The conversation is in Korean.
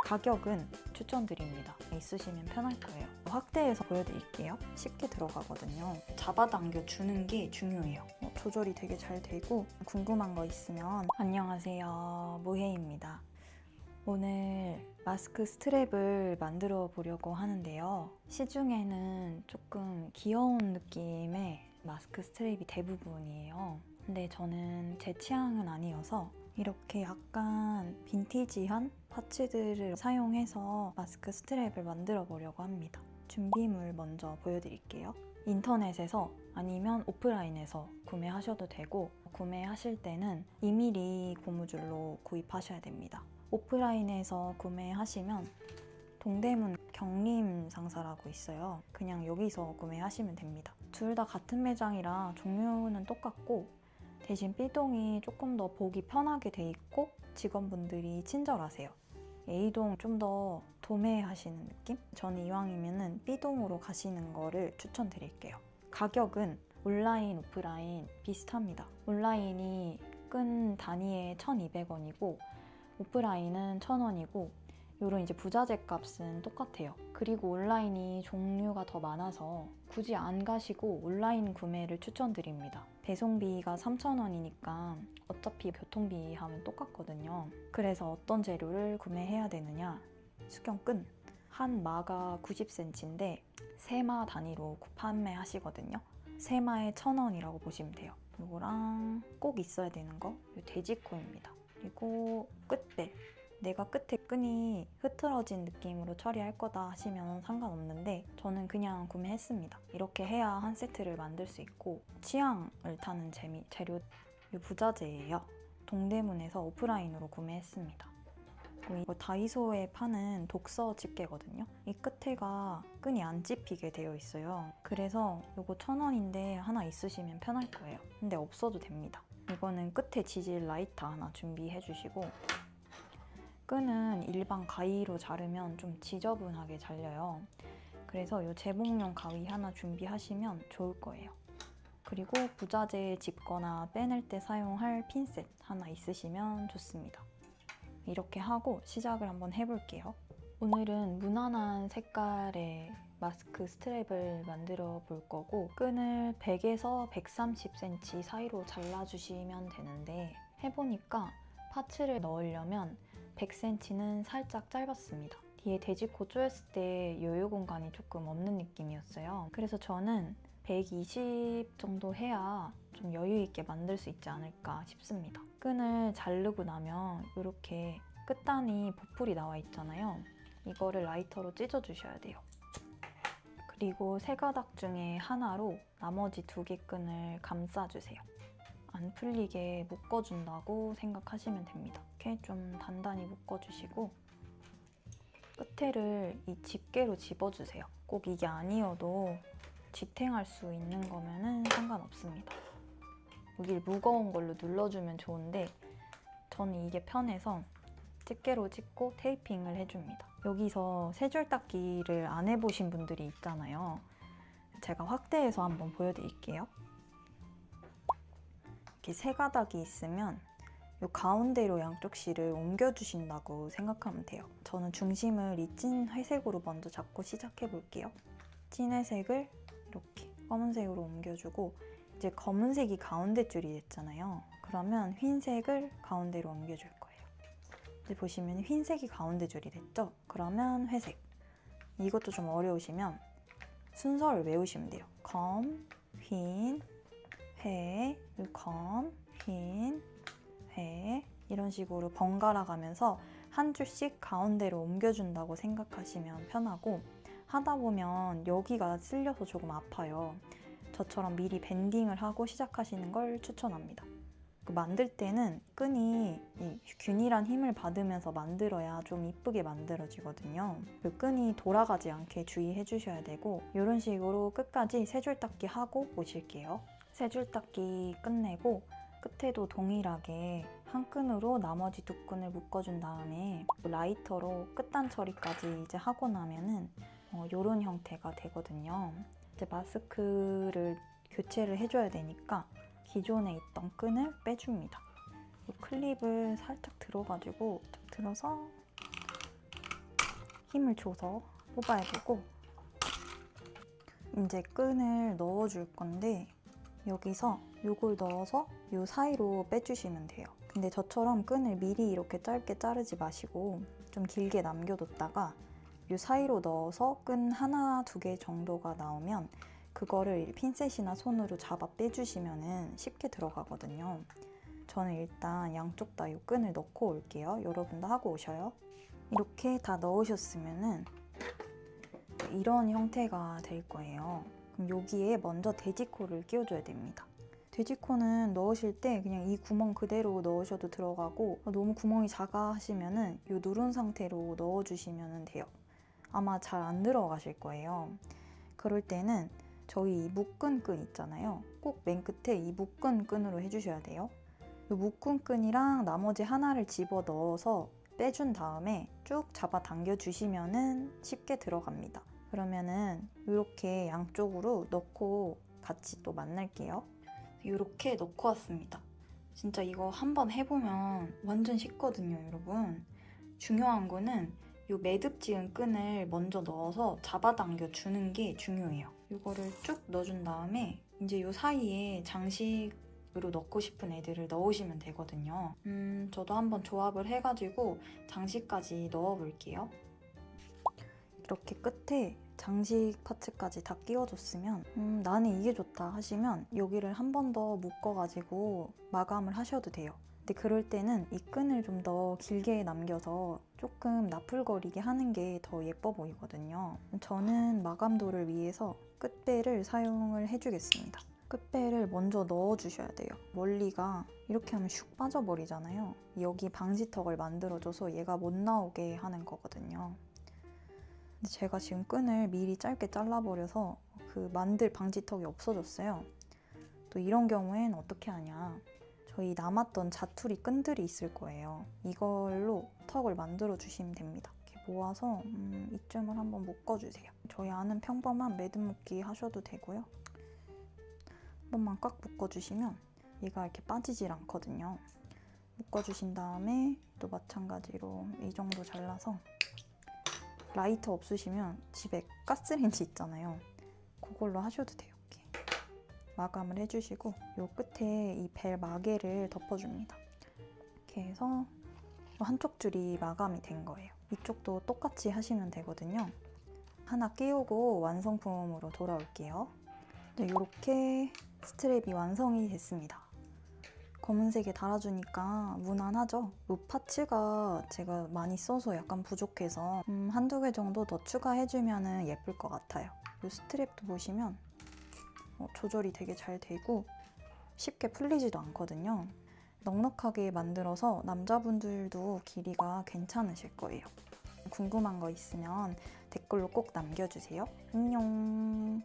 가격은 추천드립니다. 있으시면 편할 거예요. 확대해서 보여드릴게요. 쉽게 들어가거든요. 잡아당겨 주는 게 중요해요. 조절이 되게 잘 되고 궁금한 거 있으면 안녕하세요, 모헤입니다. 오늘 마스크 스트랩을 만들어 보려고 하는데요. 시중에는 조금 귀여운 느낌의 마스크 스트랩이 대부분이에요. 근데 저는 제 취향은 아니어서 이렇게 약간 빈티지한 파츠들을 사용해서 마스크 스트랩을 만들어 보려고 합니다. 준비물 먼저 보여드릴게요. 인터넷에서 아니면 오프라인에서 구매하셔도 되고, 구매하실 때는 2mm 고무줄로 구입하셔야 됩니다. 오프라인에서 구매하시면 동대문 경림상사라고 있어요. 그냥 여기서 구매하시면 됩니다. 둘 다 같은 매장이라 종류는 똑같고 대신 B동이 조금 더 보기 편하게 돼 있고 직원분들이 친절하세요. A동 좀 더 도매하시는 느낌? 저는 이왕이면 B동으로 가시는 거를 추천드릴게요. 가격은 온라인, 오프라인 비슷합니다. 온라인이 끈 단위에 1,200원이고 오프라인은 1,000원이고 이런 이제 부자재 값은 똑같아요. 그리고 온라인이 종류가 더 많아서 굳이 안 가시고 온라인 구매를 추천드립니다. 배송비가 3,000원이니까 어차피 교통비 하면 똑같거든요. 그래서 어떤 재료를 구매해야 되느냐? 수경끈. 한 마가 90cm인데 3마 단위로 판매하시거든요. 3마에 1,000원이라고 보시면 돼요. 이거랑 꼭 있어야 되는 거, 이 돼지코입니다. 그리고 끝벨. 내가 끝에 끈이 흐트러진 느낌으로 처리할 거다 하시면 상관없는데 저는 그냥 구매했습니다. 이렇게 해야 한 세트를 만들 수 있고 취향을 타는 재료 이 부자재예요. 동대문에서 오프라인으로 구매했습니다. 이거 다이소에 파는 독서 집게거든요. 이 끝에가 끈이 안 찝히게 되어 있어요. 그래서 이거 1,000원인데 하나 있으시면 편할 거예요. 근데 없어도 됩니다. 이거는 끝에 지질 라이터 하나 준비해 주시고 끈은 일반 가위로 자르면 좀 지저분하게 잘려요. 그래서 이 재봉용 가위 하나 준비하시면 좋을 거예요. 그리고 부자재 집거나 빼낼 때 사용할 핀셋 하나 있으시면 좋습니다. 이렇게 하고 시작을 한번 해볼게요. 오늘은 무난한 색깔의 마스크 스트랩을 만들어 볼 거고 끈을 100에서 130cm 사이로 잘라주시면 되는데 해보니까 파츠를 넣으려면 100cm는 살짝 짧았습니다. 뒤에 돼지코 조였을 때 여유 공간이 조금 없는 느낌이었어요. 그래서 저는 120 정도 해야 좀 여유 있게 만들 수 있지 않을까 싶습니다. 끈을 자르고 나면 이렇게 끝단이 보풀이 나와 있잖아요. 이거를 라이터로 찢어주셔야 돼요. 그리고 세 가닥 중에 하나로 나머지 2개 끈을 감싸주세요. 안 풀리게 묶어준다고 생각하시면 됩니다. 이렇게 좀 단단히 묶어주시고 끝에를 이 집게로 집어주세요. 꼭 이게 아니어도 지탱할 수 있는 거면은 상관없습니다. 여길 무거운 걸로 눌러주면 좋은데 저는 이게 편해서 집게로 찍고 테이핑을 해줍니다. 여기서 세 줄 닦기를 안 해보신 분들이 있잖아요. 제가 확대해서 한번 보여드릴게요. 이렇게 세 가닥이 있으면 이 가운데로 양쪽 실을 옮겨주신다고 생각하면 돼요. 저는 중심을 이 찐 회색으로 먼저 잡고 시작해 볼게요. 찐 회색을 이렇게 검은색으로 옮겨주고 이제 검은색이 가운데 줄이 됐잖아요. 그러면 흰색을 가운데로 옮겨줄 거예요. 이제 보시면 흰색이 가운데 줄이 됐죠? 그러면 회색. 이것도 좀 어려우시면 순서를 외우시면 돼요. 검, 흰, 회, 검, 흰, 회 이런 식으로 번갈아 가면서 한 줄씩 가운데로 옮겨준다고 생각하시면 편하고 하다 보면 여기가 쓸려서 조금 아파요. 저처럼 미리 밴딩을 하고 시작하시는 걸 추천합니다. 만들 때는 끈이 이 균일한 힘을 받으면서 만들어야 좀 이쁘게 만들어지거든요. 그 끈이 돌아가지 않게 주의해 주셔야 되고 이런 식으로 끝까지 세 줄 닦기 하고 오실게요. 세 줄 닦기 끝내고 끝에도 동일하게 한 끈으로 나머지 2끈을 묶어준 다음에 라이터로 끝단 처리까지 이제 하고 나면은 이런 형태가 되거든요. 이제 마스크를 교체를 해줘야 되니까 기존에 있던 끈을 빼줍니다. 클립을 살짝 들어가지고 딱 들어서 힘을 줘서 뽑아야 되고, 이제 끈을 넣어줄 건데 여기서 요걸 넣어서 요 사이로 빼주시면 돼요. 근데 저처럼 끈을 미리 이렇게 짧게 자르지 마시고 좀 길게 남겨뒀다가 요 사이로 넣어서 끈 하나, 두 개 정도가 나오면 그거를 핀셋이나 손으로 잡아 빼주시면 쉽게 들어가거든요. 저는 일단 양쪽 다 요 끈을 넣고 올게요. 여러분도 하고 오셔요. 이렇게 다 넣으셨으면 이런 형태가 될 거예요. 그럼 여기에 먼저 돼지코를 끼워줘야 됩니다. 돼지코는 넣으실 때 그냥 이 구멍 그대로 넣으셔도 들어가고, 너무 구멍이 작아 하시면은 이 누른 상태로 넣어주시면 돼요. 아마 잘 안 들어가실 거예요. 그럴 때는 저희 이 묶은 끈 있잖아요. 꼭 맨 끝에 이 묶은 끈으로 해주셔야 돼요. 이 묶은 끈이랑 나머지 하나를 집어 넣어서 빼준 다음에 쭉 잡아 당겨 주시면은 쉽게 들어갑니다. 그러면은 이렇게 양쪽으로 넣고 같이 또 만날게요. 이렇게 넣고 왔습니다. 진짜 이거 한번 해보면 완전 쉽거든요, 여러분. 중요한 거는 이 매듭 지은 끈을 먼저 넣어서 잡아당겨 주는 게 중요해요. 이거를 쭉 넣어준 다음에 이제 이 사이에 장식으로 넣고 싶은 애들을 넣으시면 되거든요. 저도 한번 조합을 해가지고 장식까지 넣어볼게요. 이렇게 끝에 장식 파츠까지 다 끼워줬으면 나는 이게 좋다 하시면 여기를 한 번 더 묶어가지고 마감을 하셔도 돼요. 근데 그럴 때는 이 끈을 좀 더 길게 남겨서 조금 나풀거리게 하는 게 더 예뻐 보이거든요. 저는 마감도를 위해서 끝배를 사용을 해주겠습니다. 끝배를 먼저 넣어주셔야 돼요. 멀리가 이렇게 하면 슉 빠져버리잖아요. 여기 방지턱을 만들어줘서 얘가 못 나오게 하는 거거든요. 근데 제가 지금 끈을 미리 짧게 잘라버려서 그 만들 방지턱이 없어졌어요. 또 이런 경우엔 어떻게 하냐. 저희 남았던 자투리 끈들이 있을 거예요. 이걸로 턱을 만들어 주시면 됩니다. 이렇게 모아서 이쯤을 한번 묶어주세요. 저희 아는 평범한 매듭 묶기 하셔도 되고요. 한 번만 꽉 묶어주시면 얘가 이렇게 빠지질 않거든요. 묶어주신 다음에 또 마찬가지로 이 정도 잘라서, 라이터 없으시면 집에 가스레인지 있잖아요. 그걸로 하셔도 돼요. 이렇게 마감을 해주시고 이 끝에 이 벨 마개를 덮어줍니다. 이렇게 해서 한쪽 줄이 마감이 된 거예요. 이쪽도 똑같이 하시면 되거든요. 하나 끼우고 완성품으로 돌아올게요. 이렇게 스트랩이 완성이 됐습니다. 검은색에 달아주니까 무난하죠? 이 파츠가 제가 많이 써서 약간 부족해서 한두 개 정도 더 추가해주면 예쁠 것 같아요. 이 스트랩도 보시면 조절이 되게 잘 되고 쉽게 풀리지도 않거든요. 넉넉하게 만들어서 남자분들도 길이가 괜찮으실 거예요. 궁금한 거 있으면 댓글로 꼭 남겨주세요. 안녕!